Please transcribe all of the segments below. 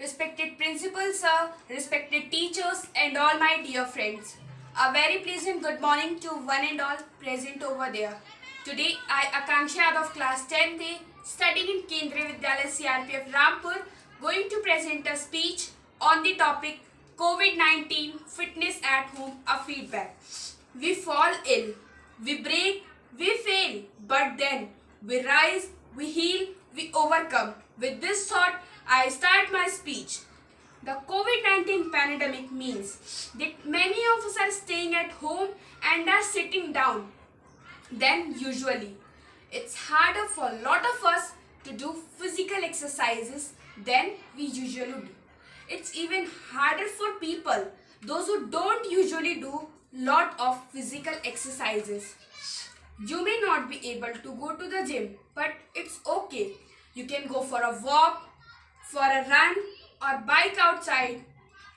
respected principal sir, respected teachers and all my dear friends. A very pleasant good morning to one and all present over there. Today I, Akanksha of class 10th A, studying in Kendriya Vidyalaya CRPF Rampur, going to present a speech on the topic COVID-19 Fitness at Home, a feedback. We fall ill, we break, we fail, but then we rise, we heal, we overcome. With this thought, I start my speech. The COVID-19 pandemic means that many of us are staying at home and are sitting down than usually. It's harder for a lot of us to do physical exercises than we usually do. It's even harder for people, those who don't usually do lot of physical exercises. You may not be able to go to the gym, but it's okay. You can go for a walk, for a run or bike outside.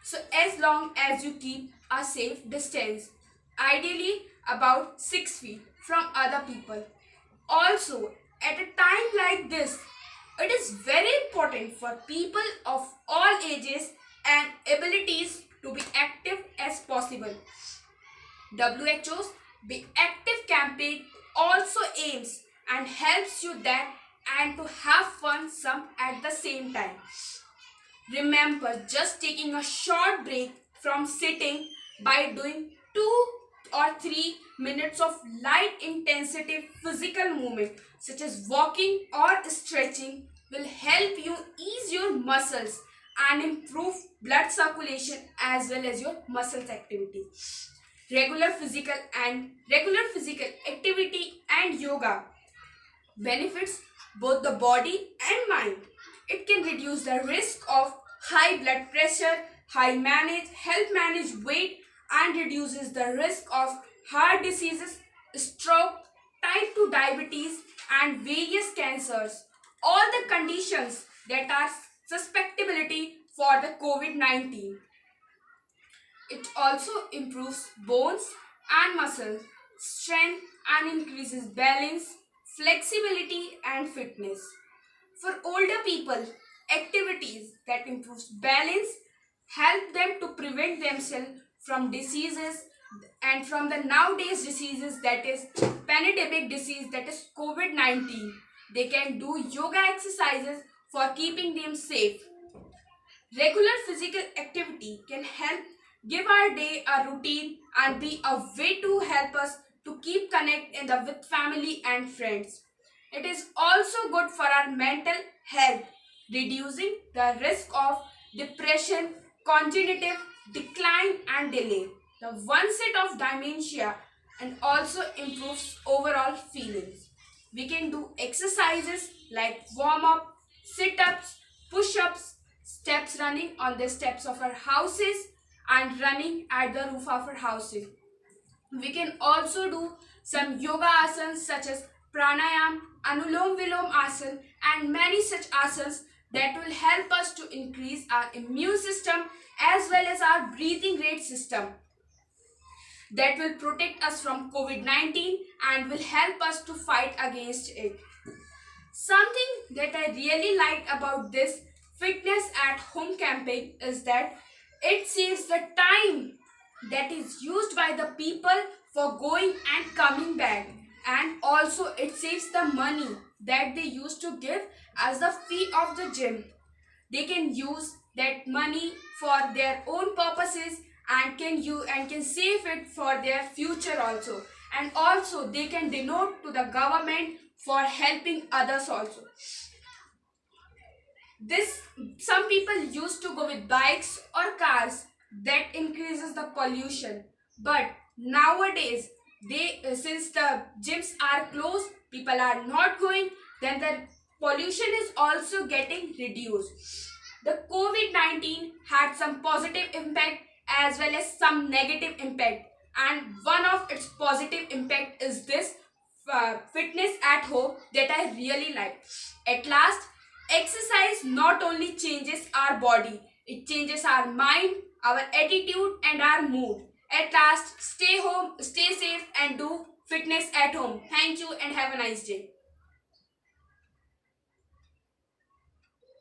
So as long as you keep a safe distance, ideally about 6 feet from other people. Also, at a time like this, it is very important for people of all ages and abilities to be active as possible. WHO's Be Active campaign also aims and helps you that and to have fun some at the same time. Remember just taking a short break from sitting by doing 2 or 3 minutes of light intensity physical movement such as walking or stretching will help you ease your muscles and improve blood circulation as well as your muscles activity. Regular physical activity and yoga benefits both the body and mind. It can reduce the risk of high blood pressure, help manage weight and reduces the risk of heart diseases, stroke, type 2 diabetes and various cancers. All the conditions that are susceptibility for the COVID-19. It also improves bones and muscle strength and increases balance, flexibility and fitness. For older people, activities that improves balance help them to prevent themselves from diseases and from the nowadays diseases that is pandemic disease that is COVID-19. They can do yoga exercises for keeping them safe. Regular physical activity can help give our day a routine and be a way to help us to keep connected with family and friends. It is also good for our mental health, reducing the risk of depression, cognitive decline and delay, the onset of dementia and also improves overall feelings. We can do exercises like warm up, sit ups, push ups, steps running on the steps of our houses and running at the roof of our houses. We can also do some yoga asanas such as pranayam, anulom vilom asana and many such asanas that will help us to increase our immune system as well as our breathing rate system that will protect us from COVID-19 and will help us to fight against it. Something that I really liked about this fitness at home campaign is that it saves the time that is used by the people for going and coming back, and also it saves the money that they used to give as the fee of the gym. They can use that money for their own purposes and can save it for their future also, and also they can denote to the government for helping others also. This some people used to go with bikes or cars that increases the pollution, but nowadays they since the gyms are closed, people are not going, then the pollution is also getting reduced. The COVID-19 had some positive impact as well as some negative impact, and one of its positive impact is this fitness at home that I really like. At last, exercise not only changes our body, it changes our mind, our attitude and our mood. At last, stay home, stay safe and do fitness at home. Thank you and have a nice day.